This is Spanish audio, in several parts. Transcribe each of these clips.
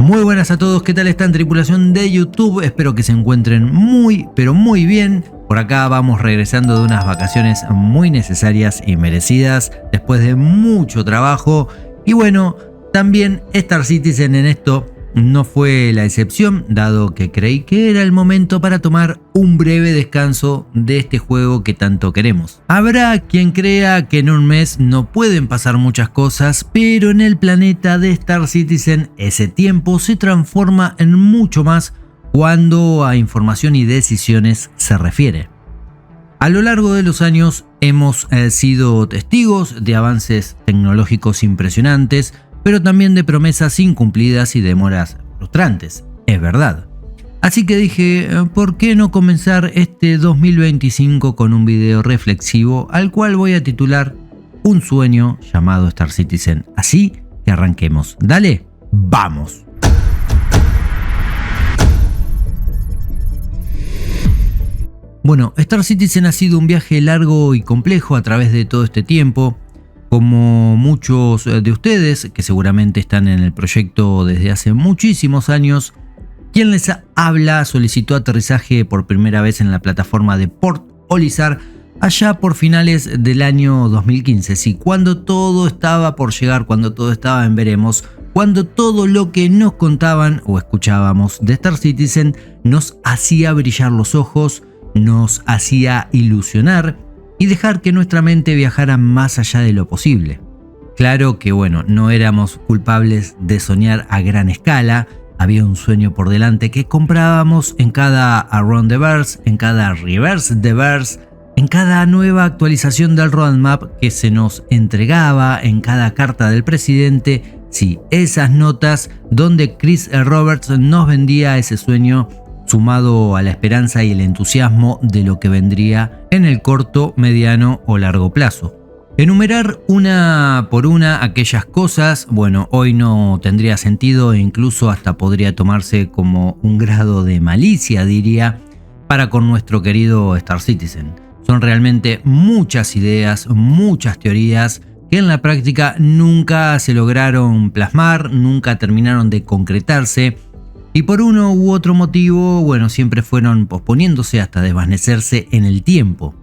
Muy buenas a todos, ¿qué tal están, tripulación de YouTube? Espero que se encuentren muy, pero muy bien. Por acá vamos regresando de unas vacaciones muy necesarias y merecidas después de mucho trabajo. Y bueno, también Star Citizen en esto no fue la excepción, dado que creí que era el momento para tomar un breve descanso de este juego que tanto queremos. Habrá quien crea que en un mes no pueden pasar muchas cosas, pero en el planeta de Star Citizen ese tiempo se transforma en mucho más cuando a información y decisiones se refiere. A lo largo de los años hemos sido testigos de avances tecnológicos impresionantes, pero también de promesas incumplidas y demoras frustrantes, es verdad. Así que dije, ¿por qué no comenzar este 2025 con un video reflexivo al cual voy a titular Un sueño llamado Star Citizen? Así que arranquemos. Dale, ¡vamos! Bueno, Star Citizen ha sido un viaje largo y complejo a través de todo este tiempo. Como muchos de ustedes, que seguramente están en el proyecto desde hace muchísimos años, quien les habla solicitó aterrizaje por primera vez en la plataforma de Port Olisar allá por finales del año 2015. Sí, cuando todo estaba por llegar, cuando todo estaba en veremos, cuando todo lo que nos contaban o escuchábamos de Star Citizen nos hacía brillar los ojos, nos hacía ilusionar y dejar que nuestra mente viajara más allá de lo posible. Claro que bueno, no éramos culpables de soñar a gran escala, había un sueño por delante que comprábamos en cada Around the Verse, en cada Reverse the Verse, en cada nueva actualización del roadmap que se nos entregaba, en cada carta del presidente, sí, esas notas donde Chris Roberts nos vendía ese sueño sumado a la esperanza y el entusiasmo de lo que vendría en el corto, mediano o largo plazo. Enumerar una por una aquellas cosas, bueno, hoy no tendría sentido e incluso hasta podría tomarse como un grado de malicia, diría, para con nuestro querido Star Citizen. Son realmente muchas ideas, muchas teorías que en la práctica nunca se lograron plasmar, nunca terminaron de concretarse. Y por uno u otro motivo, bueno, siempre fueron posponiéndose hasta desvanecerse en el tiempo.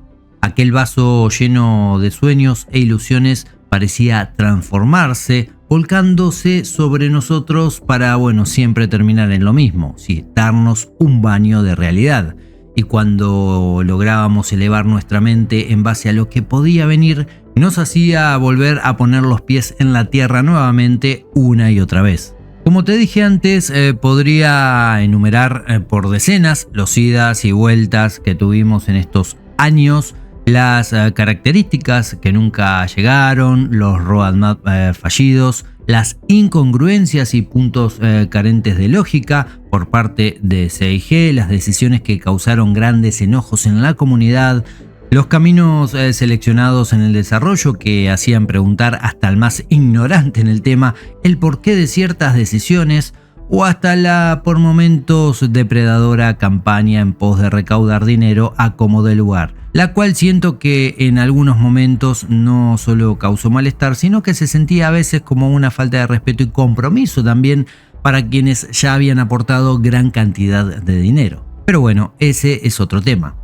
Aquel vaso lleno de sueños e ilusiones parecía transformarse, volcándose sobre nosotros para, bueno, siempre terminar en lo mismo, sí, darnos un baño de realidad. Y cuando lográbamos elevar nuestra mente en base a lo que podía venir, nos hacía volver a poner los pies en la tierra nuevamente una y otra vez. Como te dije antes, podría enumerar por decenas los idas y vueltas que tuvimos en estos años, las características que nunca llegaron, los roadmap fallidos, las incongruencias y puntos carentes de lógica por parte de CIG, las decisiones que causaron grandes enojos en la comunidad, los caminos seleccionados en el desarrollo que hacían preguntar hasta al más ignorante en el tema el porqué de ciertas decisiones, o hasta la por momentos depredadora campaña en pos de recaudar dinero a como de lugar, la cual siento que en algunos momentos no solo causó malestar, sino que se sentía a veces como una falta de respeto y compromiso también para quienes ya habían aportado gran cantidad de dinero. Pero bueno, ese es otro tema.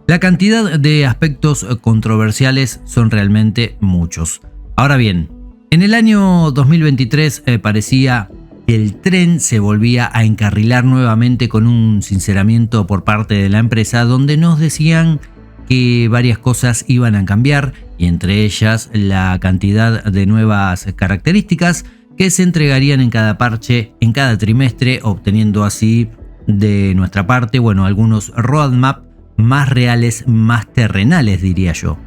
La cantidad de aspectos controversiales son realmente muchos. Ahora bien, en el año 2023 parecía que el tren se volvía a encarrilar nuevamente con un sinceramiento por parte de la empresa donde nos decían que varias cosas iban a cambiar y entre ellas la cantidad de nuevas características que se entregarían en cada parche, en cada trimestre, obteniendo así de nuestra parte, bueno, algunos roadmap más reales, más terrenales, diría yo.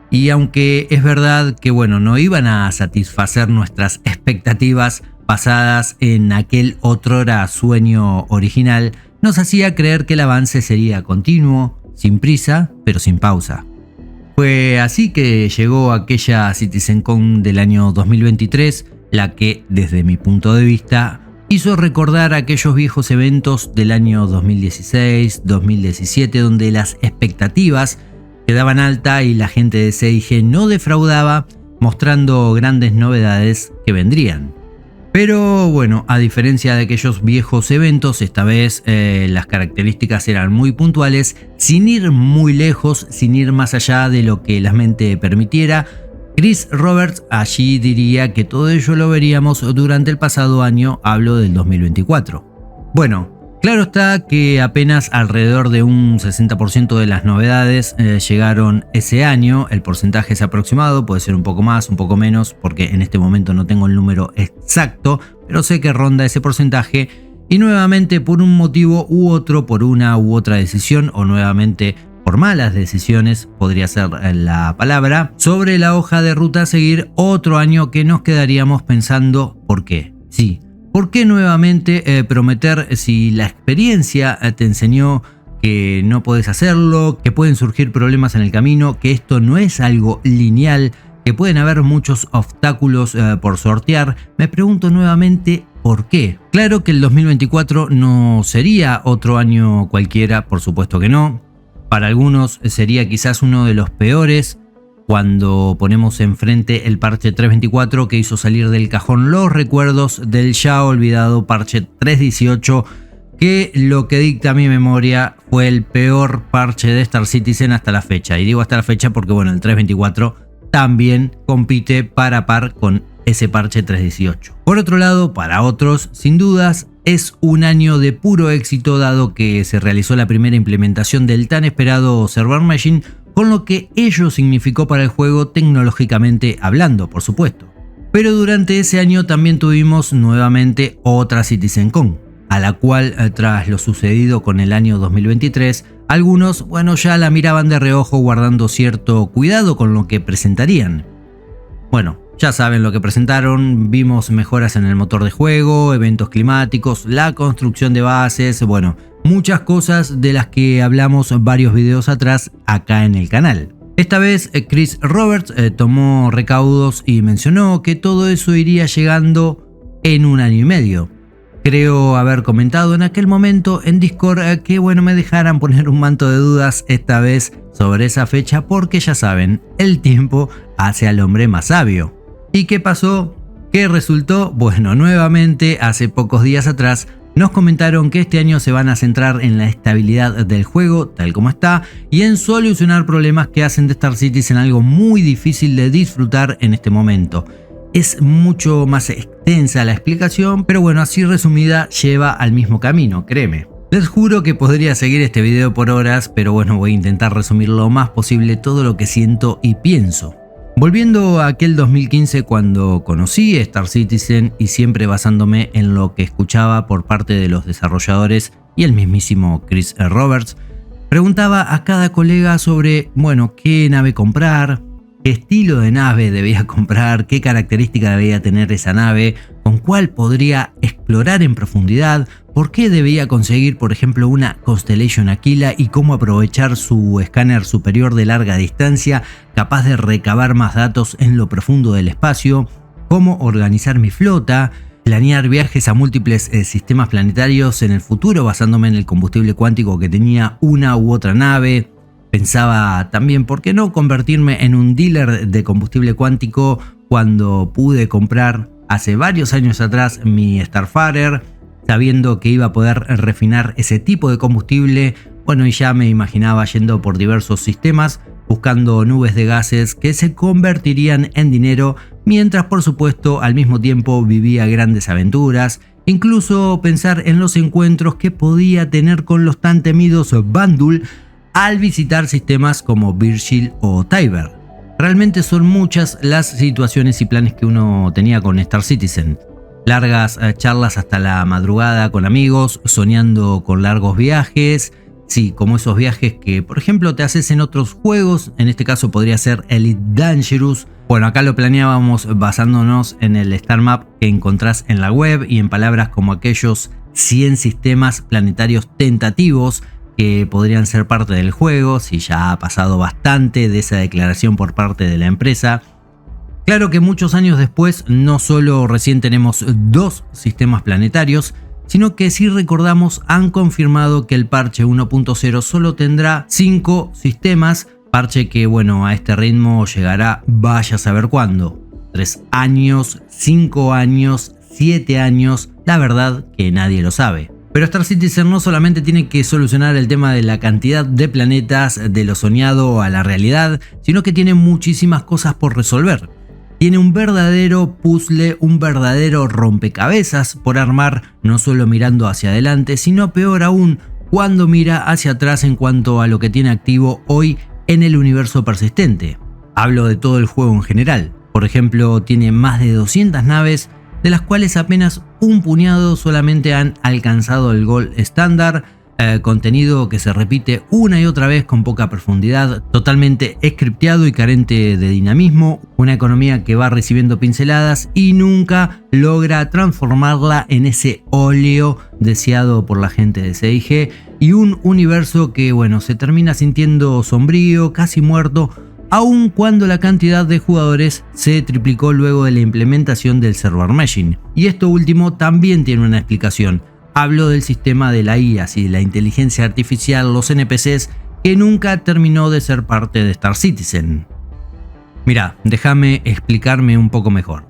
Y aunque es verdad que bueno, no iban a satisfacer nuestras expectativas basadas en aquel otrora sueño original, nos hacía creer que el avance sería continuo, sin prisa, pero sin pausa. Fue así que llegó aquella CitizenCon del año 2023, la que, desde mi punto de vista, hizo recordar aquellos viejos eventos del año 2016, 2017, donde las expectativas quedaban alta y la gente de CIG no defraudaba, mostrando grandes novedades que vendrían. Pero bueno, a diferencia de aquellos viejos eventos, esta vez las características eran muy puntuales, sin ir muy lejos, sin ir más allá de lo que la mente permitiera. Chris Roberts allí diría que todo ello lo veríamos durante el pasado año, hablo del 2024. Bueno, claro está que apenas alrededor de un 60% de las novedades llegaron ese año. El porcentaje es aproximado, puede ser un poco más, un poco menos, porque en este momento no tengo el número exacto, pero sé que ronda ese porcentaje. Y nuevamente por un motivo u otro, por una u otra decisión, o nuevamente por malas decisiones, podría ser la palabra, sobre la hoja de ruta a seguir, otro año que nos quedaríamos pensando ¿por qué? Sí. ¿Por qué nuevamente prometer si la experiencia te enseñó que no podés hacerlo, que pueden surgir problemas en el camino, que esto no es algo lineal, que pueden haber muchos obstáculos por sortear? Me pregunto nuevamente ¿por qué? Claro que el 2024 no sería otro año cualquiera, por supuesto que no. Para algunos sería quizás uno de los peores, cuando ponemos enfrente el parche 3.24 que hizo salir del cajón los recuerdos del ya olvidado parche 3.18, que lo que dicta mi memoria fue el peor parche de Star Citizen hasta la fecha. Y digo hasta la fecha porque bueno, el 3.24 también compite par a par con ese parche 3.18. Por otro lado, para otros, sin dudas, es un año de puro éxito, dado que se realizó la primera implementación del tan esperado Server Meshing, con lo que ello significó para el juego tecnológicamente hablando, por supuesto. Pero durante ese año también tuvimos nuevamente otra CitizenCon, a la cual tras lo sucedido con el año 2023, algunos ya la miraban de reojo guardando cierto cuidado con lo que presentarían. Bueno, ya saben lo que presentaron, vimos mejoras en el motor de juego, eventos climáticos, la construcción de bases, muchas cosas de las que hablamos varios videos atrás acá en el canal. Esta vez Chris Roberts tomó recaudos y mencionó que todo eso iría llegando en un año y medio. Creo haber comentado en aquel momento en Discord que me dejaran poner un manto de dudas esta vez sobre esa fecha, porque ya saben, el tiempo hace al hombre más sabio. ¿Y qué pasó? ¿Qué resultó? Nuevamente hace pocos días atrás nos comentaron que este año se van a centrar en la estabilidad del juego tal como está y en solucionar problemas que hacen de Star Citizen algo muy difícil de disfrutar en este momento. Es mucho más extensa la explicación, pero así resumida lleva al mismo camino, créeme. Les juro que podría seguir este video por horas, pero voy a intentar resumir lo más posible todo lo que siento y pienso. Volviendo a aquel 2015 cuando conocí Star Citizen y siempre basándome en lo que escuchaba por parte de los desarrolladores y el mismísimo Chris Roberts, preguntaba a cada colega sobre, qué nave comprar, qué estilo de nave debía comprar, qué característica debía tener esa nave, con cuál podría explorar en profundidad, por qué debía conseguir, por ejemplo, una Constellation Aquila y cómo aprovechar su escáner superior de larga distancia, capaz de recabar más datos en lo profundo del espacio, cómo organizar mi flota, planear viajes a múltiples sistemas planetarios en el futuro basándome en el combustible cuántico que tenía una u otra nave. Pensaba también, ¿por qué no convertirme en un dealer de combustible cuántico cuando pude comprar hace varios años atrás mi Starfarer, sabiendo que iba a poder refinar ese tipo de combustible? Y ya me imaginaba yendo por diversos sistemas, buscando nubes de gases que se convertirían en dinero, mientras por supuesto al mismo tiempo vivía grandes aventuras, incluso pensar en los encuentros que podía tener con los tan temidos Bandul al visitar sistemas como Virgil o Tyber. Realmente son muchas las situaciones y planes que uno tenía con Star Citizen. Largas charlas hasta la madrugada con amigos, soñando con largos viajes, sí, como esos viajes que por ejemplo te haces en otros juegos, en este caso podría ser Elite Dangerous. Acá lo planeábamos basándonos en el Star Map que encontrás en la web y en palabras como aquellos 100 sistemas planetarios tentativos que podrían ser parte del juego, si ya ha pasado bastante de esa declaración por parte de la empresa. Claro que muchos años después no solo recién tenemos 2 sistemas planetarios, sino que si recordamos han confirmado que el parche 1.0 solo tendrá 5 sistemas, parche que a este ritmo llegará vaya a saber cuándo. 3 años, 5 años, 7 años, la verdad que nadie lo sabe. Pero Star Citizen no solamente tiene que solucionar el tema de la cantidad de planetas, de lo soñado a la realidad, sino que tiene muchísimas cosas por resolver. Tiene un verdadero puzzle, un verdadero rompecabezas por armar, no solo mirando hacia adelante, sino peor aún, cuando mira hacia atrás en cuanto a lo que tiene activo hoy en el universo persistente. Hablo de todo el juego en general. Por ejemplo, tiene más de 200 naves, de las cuales apenas un puñado solamente han alcanzado el Gold estándar, contenido que se repite una y otra vez con poca profundidad, totalmente scripteado y carente de dinamismo, una economía que va recibiendo pinceladas y nunca logra transformarla en ese óleo deseado por la gente de CIG, y un universo que se termina sintiendo sombrío, casi muerto, aun cuando la cantidad de jugadores se triplicó luego de la implementación del server meshing. Y esto último también tiene una explicación. Hablo del sistema de la IA y de la inteligencia artificial, los NPCs, que nunca terminó de ser parte de Star Citizen. Mira, déjame explicarme un poco mejor.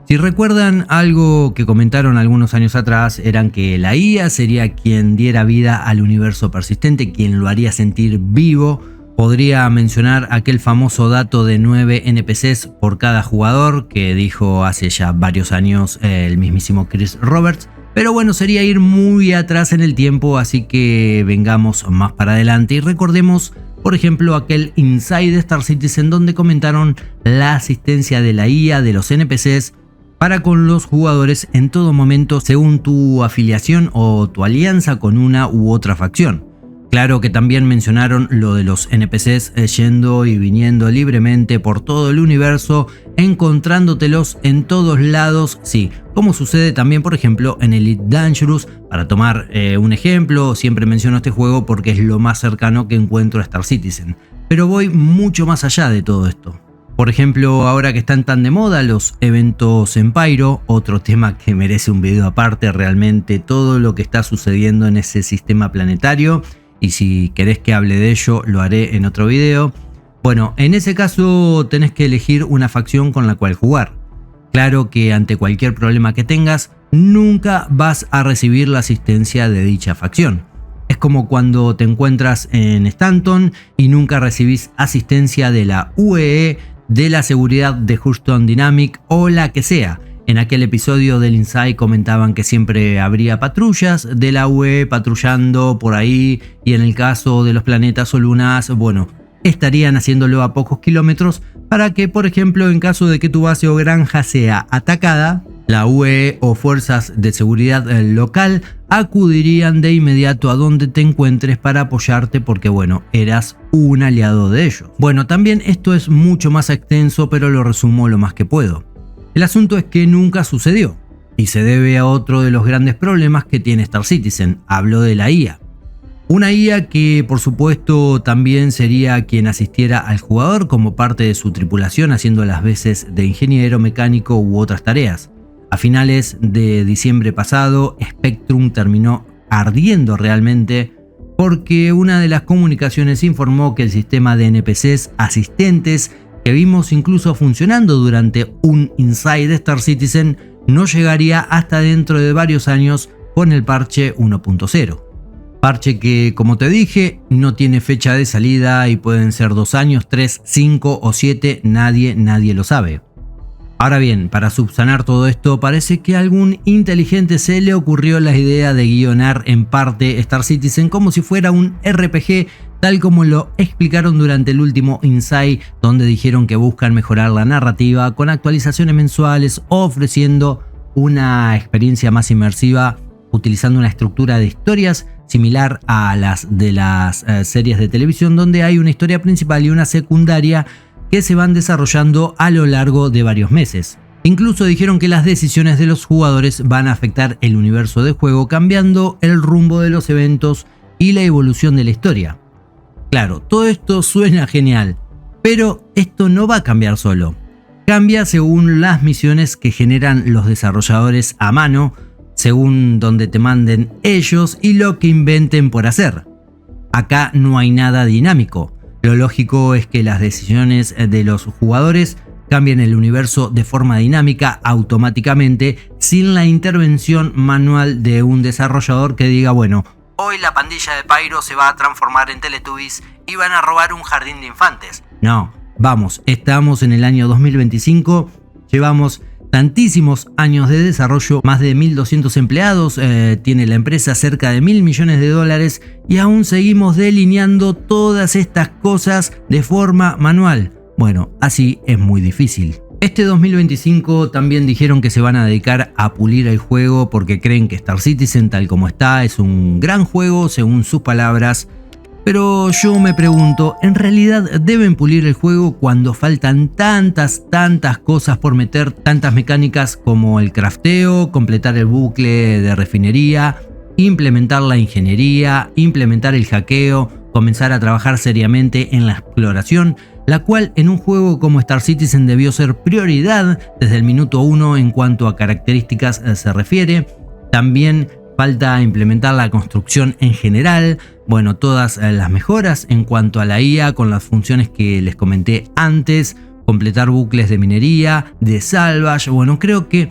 Si recuerdan, algo que comentaron algunos años atrás eran que la IA sería quien diera vida al universo persistente, quien lo haría sentir vivo. Podría mencionar aquel famoso dato de 9 NPCs por cada jugador que dijo hace ya varios años el mismísimo Chris Roberts. Pero sería ir muy atrás en el tiempo, así que vengamos más para adelante y recordemos, por ejemplo, aquel Inside de Star Citizen donde comentaron la asistencia de la IA de los NPCs para con los jugadores en todo momento según tu afiliación o tu alianza con una u otra facción. Claro que también mencionaron lo de los NPCs yendo y viniendo libremente por todo el universo, encontrándotelos en todos lados, sí, como sucede también por ejemplo en Elite Dangerous. Para tomar un ejemplo, siempre menciono este juego porque es lo más cercano que encuentro a Star Citizen, pero voy mucho más allá de todo esto. Por ejemplo, ahora que están tan de moda los eventos en Pyro, otro tema que merece un video aparte, realmente todo lo que está sucediendo en ese sistema planetario. Y si querés que hable de ello, lo haré en otro video. En ese caso tenés que elegir una facción con la cual jugar. Claro que ante cualquier problema que tengas, nunca vas a recibir la asistencia de dicha facción. Es como cuando te encuentras en Stanton y nunca recibís asistencia de la UEE, de la seguridad de Houston Dynamic o la que sea. En aquel episodio del Inside comentaban que siempre habría patrullas de la UE patrullando por ahí, y en el caso de los planetas o lunas, estarían haciéndolo a pocos kilómetros para que, por ejemplo, en caso de que tu base o granja sea atacada, la UE o fuerzas de seguridad local acudirían de inmediato a donde te encuentres para apoyarte porque, eras un aliado de ellos. También esto es mucho más extenso, pero lo resumo lo más que puedo. El asunto es que nunca sucedió y se debe a otro de los grandes problemas que tiene Star Citizen. Hablo de la IA. Una IA que por supuesto también sería quien asistiera al jugador como parte de su tripulación, haciendo las veces de ingeniero, mecánico u otras tareas. A finales de diciembre pasado, Spectrum terminó ardiendo realmente porque una de las comunicaciones informó que el sistema de NPCs asistentes que vimos incluso funcionando durante un Inside de Star Citizen no llegaría hasta dentro de varios años con el parche 1.0. Parche que, como te dije, no tiene fecha de salida y pueden ser 2 años, 3, 5 o 7, nadie lo sabe. Ahora bien, para subsanar todo esto, parece que a algún inteligente se le ocurrió la idea de guionar en parte Star Citizen como si fuera un RPG, tal como lo explicaron durante el último Inside, donde dijeron que buscan mejorar la narrativa con actualizaciones mensuales, ofreciendo una experiencia más inmersiva, utilizando una estructura de historias similar a las de las series de televisión, donde hay una historia principal y una secundaria que se van desarrollando a lo largo de varios meses. Incluso dijeron que las decisiones de los jugadores van a afectar el universo de juego, cambiando el rumbo de los eventos y la evolución de la historia. Claro, todo esto suena genial, pero esto no va a cambiar solo. Cambia según las misiones que generan los desarrolladores a mano, según donde te manden ellos y lo que inventen por hacer. Acá no hay nada dinámico. Lo lógico es que las decisiones de los jugadores cambien el universo de forma dinámica automáticamente sin la intervención manual de un desarrollador que diga, bueno, hoy la pandilla de Pyro se va a transformar en Teletubbies y van a robar un jardín de infantes. No, vamos, estamos en el año 2025, llevamos tantísimos años de desarrollo, más de 1.200 empleados, tiene la empresa cerca de $1.000 millones y aún seguimos delineando todas estas cosas de forma manual. Bueno, así es muy difícil. Este 2025 también dijeron que se van a dedicar a pulir el juego porque creen que Star Citizen tal como está es un gran juego según sus palabras. Pero yo me pregunto, ¿en realidad deben pulir el juego cuando faltan tantas cosas por meter, tantas mecánicas como el crafteo, completar el bucle de refinería, implementar la ingeniería, implementar el hackeo, comenzar a trabajar seriamente en la exploración, la cual en un juego como Star Citizen debió ser prioridad desde el minuto 1 en cuanto a características se refiere? También falta implementar la construcción en general, bueno, todas las mejoras en cuanto a la IA con las funciones que les comenté antes, completar bucles de minería, de salvage. Bueno, creo que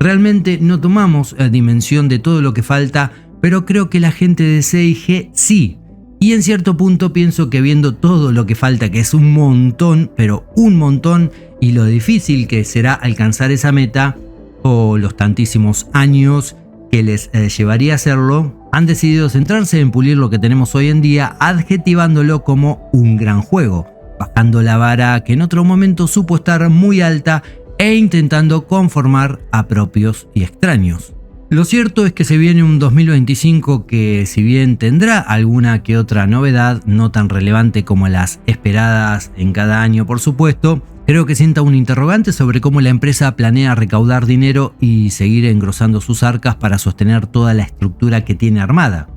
realmente no tomamos dimensión de todo lo que falta, pero creo que la gente de CIG sí. Y en cierto punto pienso que viendo todo lo que falta, que es un montón, pero un montón, y lo difícil que será alcanzar esa meta, o los tantísimos años que les llevaría a hacerlo, han decidido centrarse en pulir lo que tenemos hoy en día, adjetivándolo como un gran juego, bajando la vara que en otro momento supo estar muy alta e intentando conformar a propios y extraños. Lo cierto es que se viene un 2025 que, si bien tendrá alguna que otra novedad, no tan relevante como las esperadas en cada año por supuesto, creo que sienta un interrogante sobre cómo la empresa planea recaudar dinero y seguir engrosando sus arcas para sostener toda la estructura que tiene armada.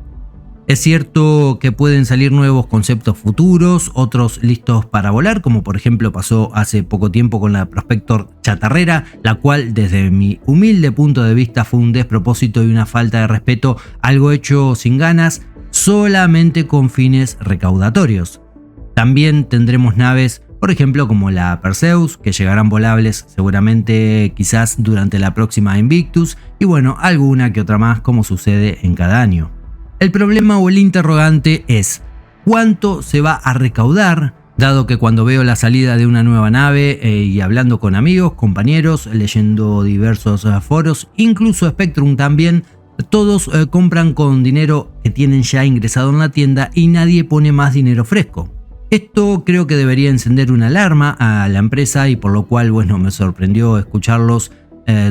Es cierto que pueden salir nuevos conceptos futuros, otros listos para volar, como por ejemplo pasó hace poco tiempo con la Prospector chatarrera, la cual desde mi humilde punto de vista fue un despropósito y una falta de respeto, algo hecho sin ganas, solamente con fines recaudatorios. También tendremos naves, por ejemplo como la Perseus, que llegarán volables seguramente quizás durante la próxima Invictus, y bueno, alguna que otra más como sucede en cada año. El problema o el interrogante es ¿cuánto se va a recaudar? Dado que cuando veo la salida de una nueva nave y hablando con amigos, compañeros, leyendo diversos foros, incluso Spectrum también, todos compran con dinero que tienen ya ingresado en la tienda y nadie pone más dinero fresco. Esto creo que debería encender una alarma a la empresa y por lo cual, bueno, me sorprendió escucharlos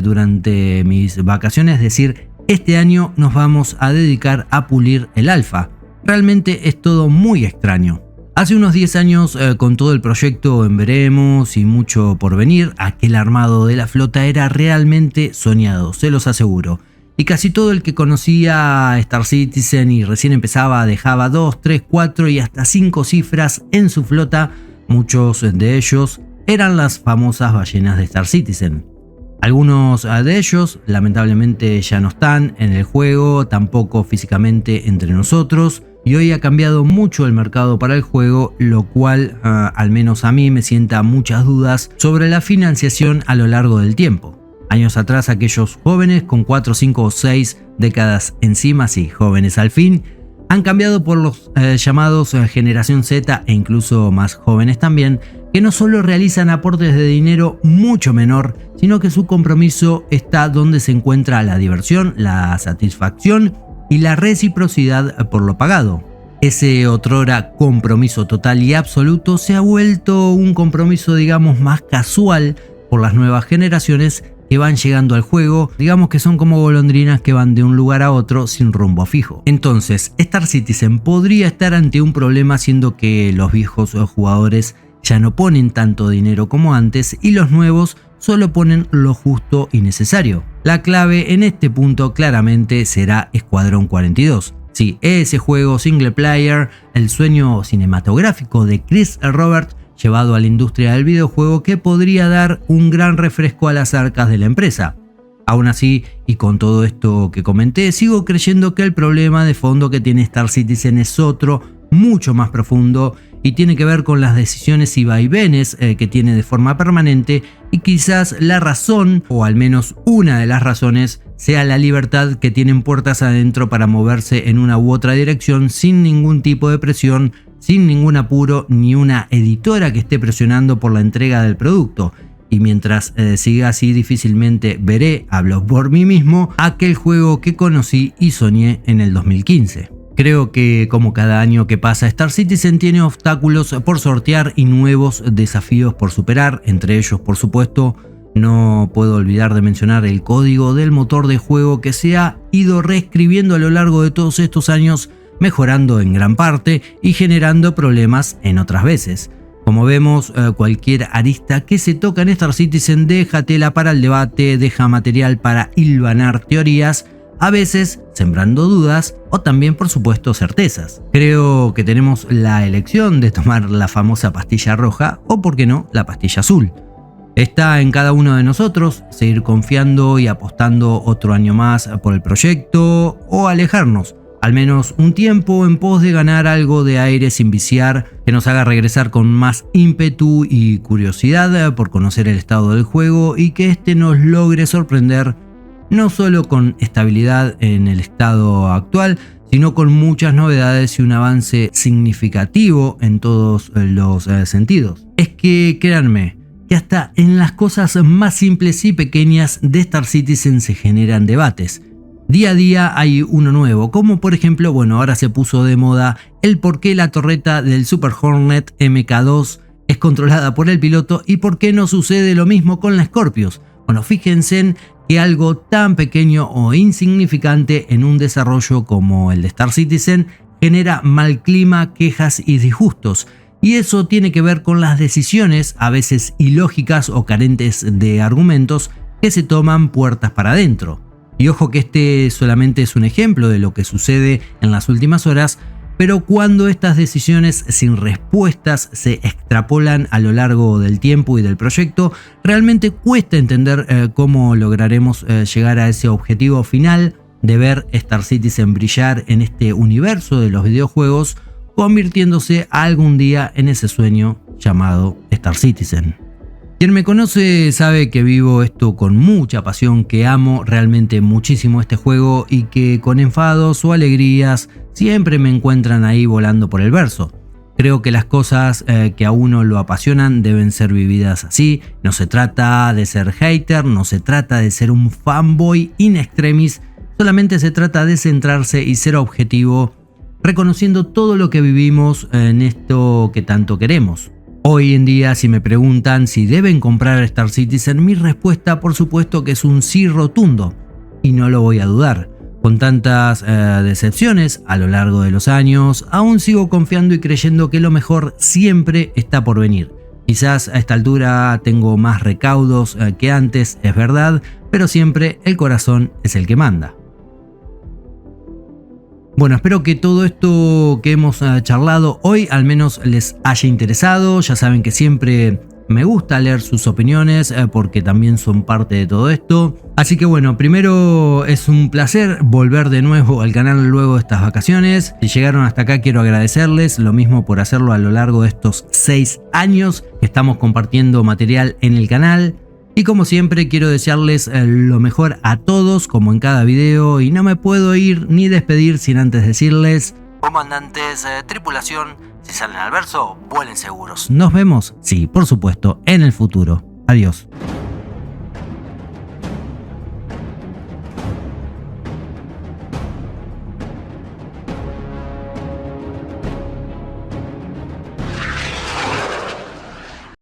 durante mis vacaciones decir: este año nos vamos a dedicar a pulir el alfa. Realmente es todo muy extraño. Hace unos 10 años, con todo el proyecto en veremos y mucho por venir, aquel armado de la flota era realmente soñado, se los aseguro. Y casi todo el que conocía Star Citizen y recién empezaba dejaba 2, 3, 4 y hasta 5 cifras en su flota. Muchos de ellos eran las famosas ballenas de Star Citizen. Algunos de ellos lamentablemente ya no están en el juego, tampoco físicamente entre nosotros, y hoy ha cambiado mucho el mercado para el juego, lo cual al menos a mí me sienta muchas dudas sobre la financiación a lo largo del tiempo. Años atrás aquellos jóvenes con 4, 5 o 6 décadas encima, sí, jóvenes al fin, han cambiado por los llamados generación Z e incluso más jóvenes también, que no solo realizan aportes de dinero mucho menor, sino que su compromiso está donde se encuentra la diversión, la satisfacción y la reciprocidad por lo pagado. Ese otrora compromiso total y absoluto se ha vuelto un compromiso, digamos, más casual por las nuevas generaciones que van llegando al juego, digamos que son como golondrinas que van de un lugar a otro sin rumbo fijo. Entonces, Star Citizen podría estar ante un problema, siendo que los viejos jugadores ya no ponen tanto dinero como antes y los nuevos solo ponen lo justo y necesario. La clave en este punto claramente será Escuadrón 42. Sí, ese juego single player, el sueño cinematográfico de Chris Roberts llevado a la industria del videojuego, que podría dar un gran refresco a las arcas de la empresa. Aún así, y con todo esto que comenté, sigo creyendo que el problema de fondo que tiene Star Citizen es otro mucho más profundo y tiene que ver con las decisiones y vaivenes que tiene de forma permanente, y quizás la razón, o al menos una de las razones, sea la libertad que tienen puertas adentro para moverse en una u otra dirección sin ningún tipo de presión, sin ningún apuro, ni una editora que esté presionando por la entrega del producto. Y mientras siga así, difícilmente veré, hablo por mí mismo, aquel juego que conocí y soñé en el 2015. Creo que, como cada año que pasa, Star Citizen tiene obstáculos por sortear y nuevos desafíos por superar. Entre ellos, por supuesto, no puedo olvidar de mencionar el código del motor de juego, que se ha ido reescribiendo a lo largo de todos estos años, mejorando en gran parte y generando problemas en otras veces. Como vemos, cualquier arista que se toca en Star Citizen deja tela para el debate, deja material para hilvanar teorías, a veces sembrando dudas o también, por supuesto, certezas. Creo que tenemos la elección de tomar la famosa pastilla roja o, por qué no, la pastilla azul. Está en cada uno de nosotros seguir confiando y apostando otro año más por el proyecto, o alejarnos, al menos un tiempo, en pos de ganar algo de aire sin viciar, que nos haga regresar con más ímpetu y curiosidad por conocer el estado del juego, y que este nos logre sorprender no solo con estabilidad en el estado actual, sino con muchas novedades y un avance significativo en todos los sentidos. Es que, créanme, que hasta en las cosas más simples y pequeñas de Star Citizen se generan debates. Día a día hay uno nuevo, como por ejemplo, ahora se puso de moda el por qué la torreta del Super Hornet MK2 es controlada por el piloto y por qué no sucede lo mismo con la Scorpius. Fíjense en que algo tan pequeño o insignificante en un desarrollo como el de Star Citizen genera mal clima, quejas y disgustos. Y eso tiene que ver con las decisiones, a veces ilógicas o carentes de argumentos, que se toman puertas para adentro. Y ojo que este solamente es un ejemplo de lo que sucede en las últimas horas, pero cuando estas decisiones sin respuestas se extrapolan a lo largo del tiempo y del proyecto, realmente cuesta entender cómo lograremos llegar a ese objetivo final de ver Star Citizen brillar en este universo de los videojuegos, convirtiéndose algún día en ese sueño llamado Star Citizen. Quien me conoce sabe que vivo esto con mucha pasión, que amo realmente muchísimo este juego y que con enfados o alegrías siempre me encuentran ahí volando por el verso. Creo que las cosas que a uno lo apasionan deben ser vividas así. No se trata de ser hater, no se trata de ser un fanboy in extremis, solamente se trata de centrarse y ser objetivo, reconociendo todo lo que vivimos en esto que tanto queremos. Hoy en día, si me preguntan si deben comprar Star Citizen, mi respuesta por supuesto que es un sí rotundo, y no lo voy a dudar. Con tantas decepciones a lo largo de los años, aún sigo confiando y creyendo que lo mejor siempre está por venir. Quizás a esta altura tengo más recaudos que antes, es verdad, pero siempre el corazón es el que manda. Espero que todo esto que hemos charlado hoy al menos les haya interesado. Ya saben que siempre me gusta leer sus opiniones porque también son parte de todo esto. Así que primero es un placer volver de nuevo al canal luego de estas vacaciones. Si llegaron hasta acá, quiero agradecerles, lo mismo por hacerlo a lo largo de estos 6 años que estamos compartiendo material en el canal. Y como siempre quiero desearles lo mejor a todos, como en cada video, y no me puedo ir ni despedir sin antes decirles: comandantes, tripulación, si salen al verso, vuelen seguros. Nos vemos, sí, por supuesto, en el futuro. Adiós.